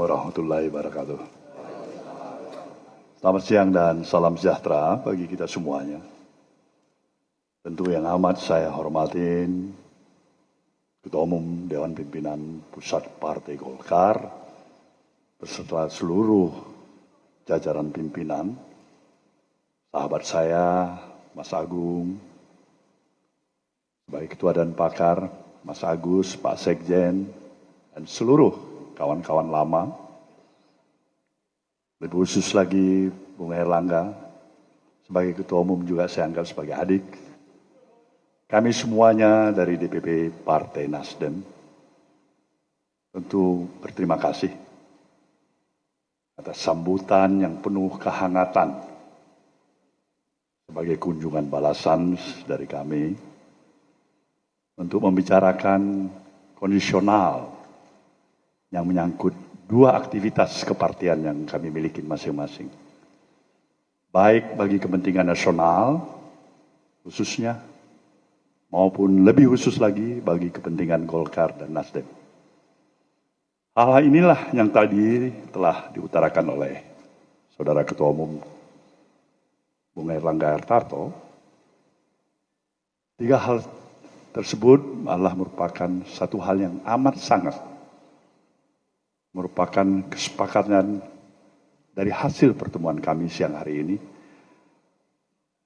warahmatullahi wabarakatuh. Selamat siang dan salam sejahtera bagi kita semuanya. Tentu yang amat saya hormatin Ketua Umum Dewan Pimpinan Pusat Partai Golkar beserta seluruh jajaran pimpinan, sahabat saya Mas Agung, sebagai Ketua dan Pakar, Mas Agus, Pak Sekjen, dan seluruh kawan-kawan lama. Lebih khusus lagi Bung Erlangga, sebagai Ketua Umum juga saya anggap sebagai adik. Kami semuanya dari DPP Partai Nasdem tentu berterima kasih atas sambutan yang penuh kehangatan sebagai kunjungan balasan dari kami untuk membicarakan kondisional yang menyangkut dua aktivitas kepartian yang kami miliki masing-masing. Baik bagi kepentingan nasional khususnya, maupun lebih khusus lagi bagi kepentingan Golkar dan Nasdem. Hal inilah yang tadi telah diutarakan oleh Saudara Ketua Umum Bung Erlangga Hartarto. Tiga hal tersebut adalah merupakan satu hal yang amat sangat merupakan kesepakatan dari hasil pertemuan kami siang hari ini,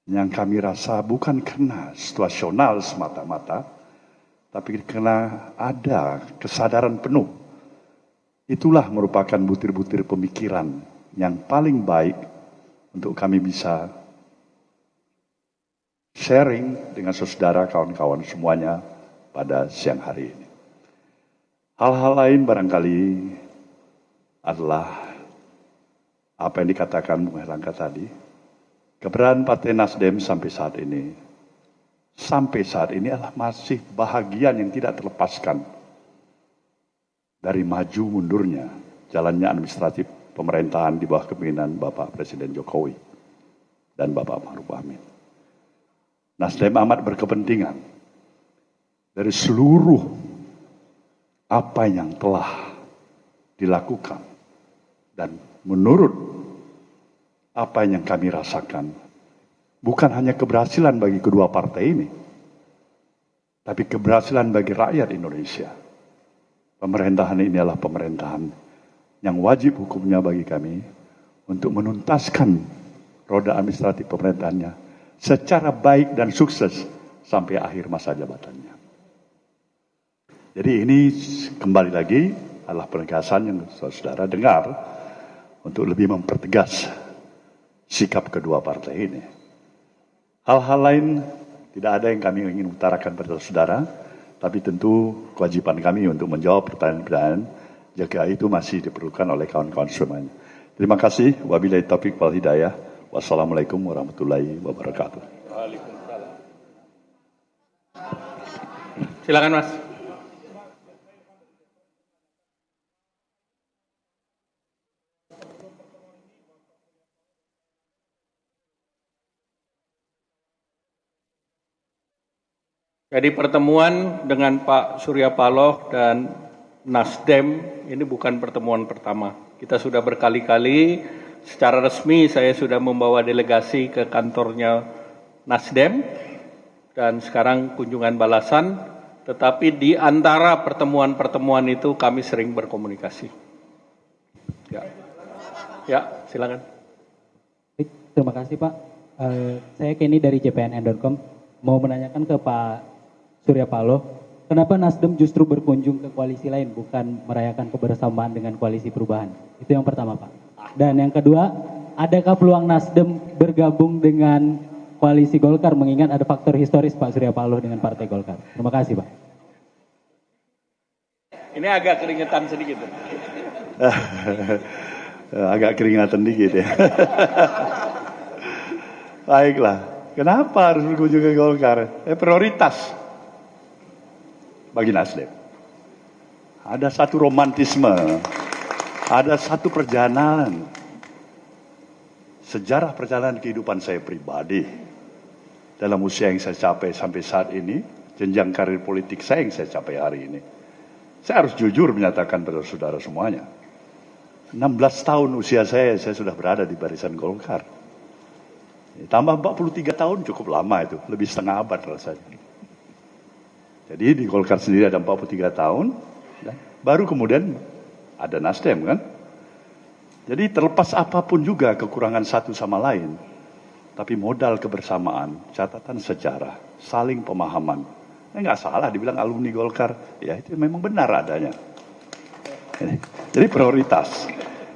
yang kami rasa bukan karena situasional semata-mata, tapi karena ada kesadaran penuh. Itulah merupakan butir-butir pemikiran yang paling baik untuk kami bisa sharing dengan saudara kawan-kawan semuanya pada siang hari ini. Hal-hal lain barangkali adalah apa yang dikatakan Bung Erlangga tadi. Keberadaan Partai Nasdem sampai saat ini adalah masih bahagian yang tidak terlepaskan dari maju mundurnya jalannya administratif pemerintahan di bawah kepemimpinan Bapak Presiden Jokowi dan Bapak Ma'ruf Amin. Nasdem amat berkepentingan dari seluruh apa yang telah dilakukan dan menurut apa yang kami rasakan, bukan hanya keberhasilan bagi kedua partai ini, tapi keberhasilan bagi rakyat Indonesia. Pemerintahan ini adalah pemerintahan yang wajib hukumnya bagi kami untuk menuntaskan roda administratif pemerintahannya secara baik dan sukses sampai akhir masa jabatannya. Jadi ini kembali lagi adalah penegasan yang saudara dengar untuk lebih mempertegas sikap kedua partai ini. Hal-hal lain tidak ada yang kami ingin utarakan pada saudara, tapi tentu kewajiban kami untuk menjawab pertanyaan-pertanyaan jika itu masih diperlukan oleh kawan-kawan semuanya. Terima kasih. Wabillahi taufiq wal hidayah. Wassalamualaikum warahmatullahi wabarakatuh. Waalaikumsalam. Silakan Mas. Jadi pertemuan dengan Pak Surya Paloh dan Nasdem ini bukan pertemuan pertama. Kita sudah berkali-kali secara resmi saya sudah membawa delegasi ke kantornya Nasdem dan sekarang kunjungan balasan. Tetapi di antara pertemuan-pertemuan itu kami sering berkomunikasi. Ya, silakan. Terima kasih Pak. Saya Kenny dari JPNN.com mau menanyakan ke Pak Surya Paloh, kenapa Nasdem justru berkunjung ke koalisi lain, bukan merayakan kebersamaan dengan koalisi perubahan? Itu yang pertama, Pak. Dan yang kedua, adakah peluang Nasdem bergabung dengan koalisi Golkar, mengingat ada faktor historis Pak Surya Paloh dengan Partai Golkar? Terima kasih, Pak. Ini agak keringetan sedikit. Agak keringatan dikit ya. Baiklah, kenapa harus berkunjung ke Golkar? Prioritas bagi Nasdem. Ada satu romantisme, ada satu perjalanan, sejarah perjalanan kehidupan saya pribadi dalam usia yang saya capai sampai saat ini, jenjang karir politik saya yang saya capai hari ini. Saya harus jujur menyatakan pada saudara semuanya, 16 tahun usia saya sudah berada di barisan Golkar. Tambah 43 tahun cukup lama itu, lebih setengah abad rasanya. Jadi di Golkar sendiri ada 43 tahun, baru kemudian ada Nasdem kan. Jadi terlepas apapun juga kekurangan satu sama lain, tapi modal kebersamaan, catatan sejarah, saling pemahaman. Nggak salah dibilang alumni Golkar, ya itu memang benar adanya. Jadi prioritas.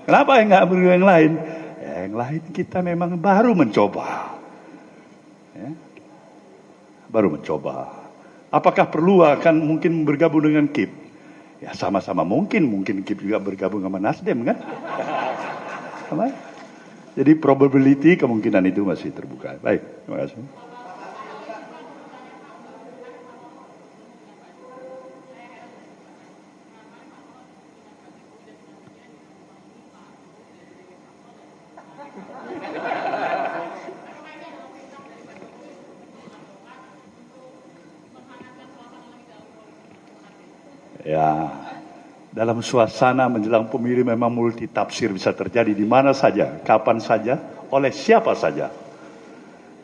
Kenapa yang nggak beri yang lain? Yang lain kita memang baru mencoba. Ya. Baru mencoba. Apakah perlu akan mungkin bergabung dengan KIP? Ya sama-sama mungkin KIP juga bergabung sama Nasdem kan? Sama. Jadi probability kemungkinan itu masih terbuka. Baik, terima kasih. Ya, dalam suasana menjelang pemilu memang multi tafsir bisa terjadi di mana saja, kapan saja, oleh siapa saja.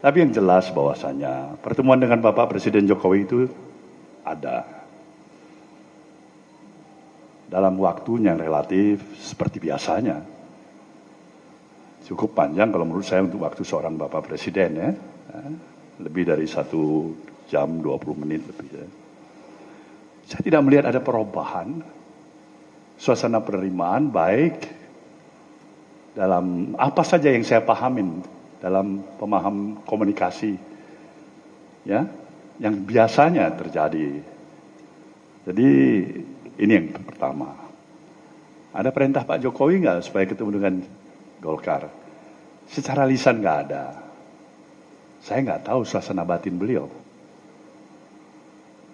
Tapi yang jelas bahwasanya pertemuan dengan Bapak Presiden Jokowi itu ada dalam waktu yang relatif seperti biasanya. Cukup panjang kalau menurut saya untuk waktu seorang Bapak Presiden ya. Lebih dari 1 jam 20 menit lebih ya. Saya tidak melihat ada perubahan suasana penerimaan baik dalam apa saja yang saya pahamin dalam pemaham komunikasi ya yang biasanya terjadi. Jadi ini yang pertama. Ada perintah Pak Jokowi nggak supaya ketemu dengan Golkar? Secara lisan nggak ada. Saya nggak tahu suasana batin beliau.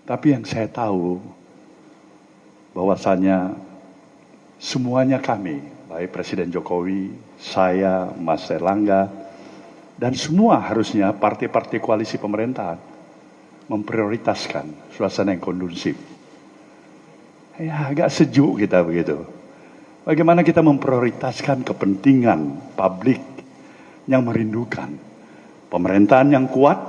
Tapi yang saya tahu bahwasanya semuanya kami, baik Presiden Jokowi, saya, Mas Erlangga, dan semua harusnya partai-partai koalisi pemerintahan memprioritaskan suasana yang kondusif. Ya agak sejuk kita begitu. Bagaimana kita memprioritaskan kepentingan publik yang merindukan pemerintahan yang kuat,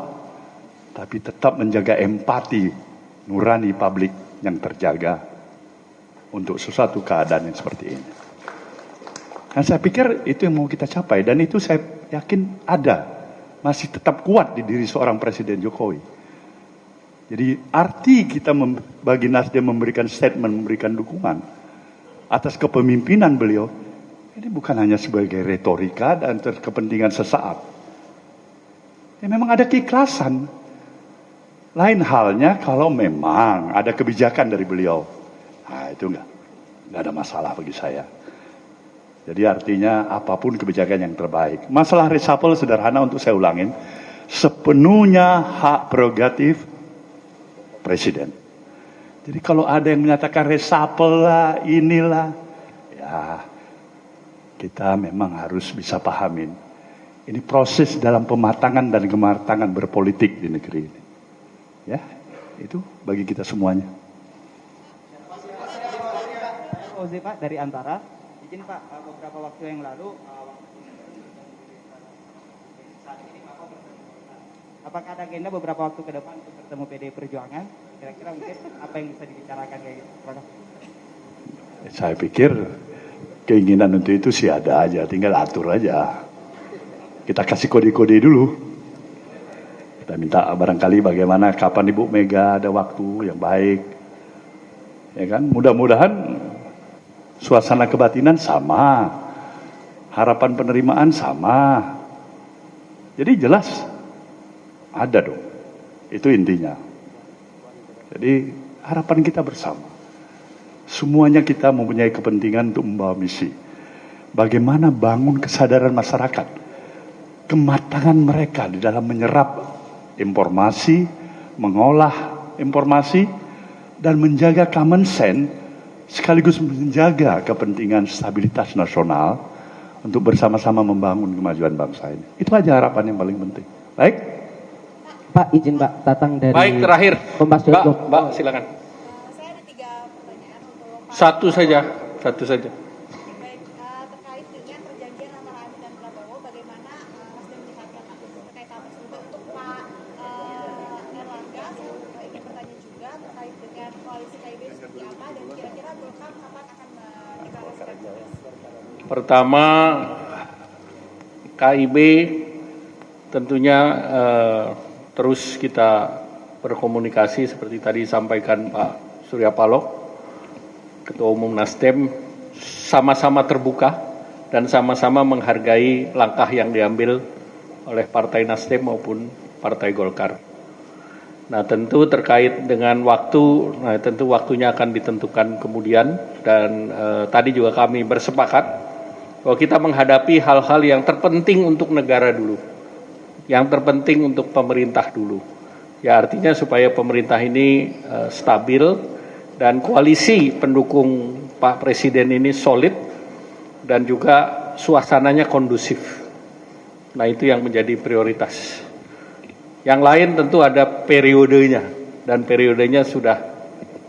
tapi tetap menjaga empati nurani publik yang terjaga untuk sesuatu keadaan yang seperti ini. Dan saya pikir itu yang mau kita capai dan itu saya yakin ada, masih tetap kuat di diri seorang Presiden Jokowi. Jadi arti kita bagi Nasdem memberikan statement, memberikan dukungan atas kepemimpinan beliau, ini bukan hanya sebagai retorika dan kepentingan sesaat. Ya memang ada keikhlasan. Lain halnya kalau memang ada kebijakan dari beliau. Nah itu enggak ada masalah bagi saya. Jadi artinya apapun kebijakan yang terbaik. Masalah reshuffle sederhana untuk saya ulangin. Sepenuhnya hak prerogatif Presiden. Jadi kalau ada yang menyatakan reshuffle lah, inilah. Ya kita memang harus bisa pahamin. Ini proses dalam pematangan dan kematangan berpolitik di negeri ini. Ya, itu bagi kita semuanya. Ozi Pak dari Antara, izin Pak beberapa waktu yang lalu, apakah ada agenda beberapa waktu ke depan untuk bertemu PDI Perjuangan? Kira-kira mungkin apa yang bisa dibicarakan kayak gitu? Saya pikir keinginan untuk itu sih ada aja, tinggal atur aja. Kita kasih kode-kode dulu. Kita minta barangkali bagaimana kapan Ibu Mega ada waktu yang baik. Ya kan? Mudah-mudahan suasana kebatinan sama. Harapan penerimaan sama. Jadi jelas ada dong. Itu intinya. Jadi harapan kita bersama. Semuanya kita mempunyai kepentingan untuk membawa misi. Bagaimana bangun kesadaran masyarakat. Kematangan mereka di dalam menyerap informasi, mengolah informasi, dan menjaga common sense, sekaligus menjaga kepentingan stabilitas nasional untuk bersama-sama membangun kemajuan bangsa ini. Itu aja harapan yang paling penting. Baik? Pak, izin Pak, Tatang dari Baik, terakhir. Mbak, silakan. Saya ada 3 pertanyaan untuk Pak. Satu saja. Baik, dengan koalisi KIB seperti apa dan kira-kira Golkar kapan akan mendeklarasikan capres? Pertama, KIB tentunya terus kita berkomunikasi seperti tadi disampaikan Pak Surya Paloh, Ketua Umum Nasdem, sama-sama terbuka dan sama-sama menghargai langkah yang diambil oleh Partai Nasdem maupun Partai Golkar. Nah, tentu terkait dengan waktu, tentu waktunya akan ditentukan kemudian, dan tadi juga kami bersepakat bahwa kita menghadapi hal-hal yang terpenting untuk negara dulu, yang terpenting untuk pemerintah dulu. Ya, artinya supaya pemerintah ini stabil dan koalisi pendukung Pak Presiden ini solid dan juga suasananya kondusif. Nah, itu yang menjadi prioritas. Yang lain tentu ada periodenya, dan periodenya sudah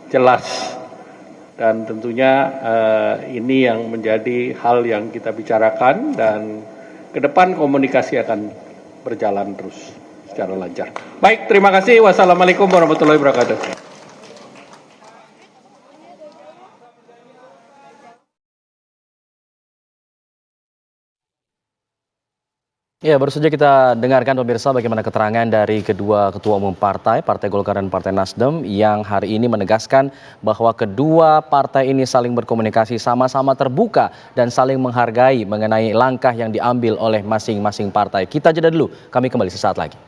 jelas. Dan tentunya ini yang menjadi hal yang kita bicarakan, dan ke depan komunikasi akan berjalan terus secara lancar. Baik, terima kasih. Wassalamualaikum warahmatullahi wabarakatuh. Ya, baru saja kita dengarkan pemirsa bagaimana keterangan dari kedua ketua umum Partai Golkar dan Partai Nasdem yang hari ini menegaskan bahwa kedua partai ini saling berkomunikasi, sama-sama terbuka dan saling menghargai mengenai langkah yang diambil oleh masing-masing partai. Kita jeda dulu, kami kembali sesaat lagi.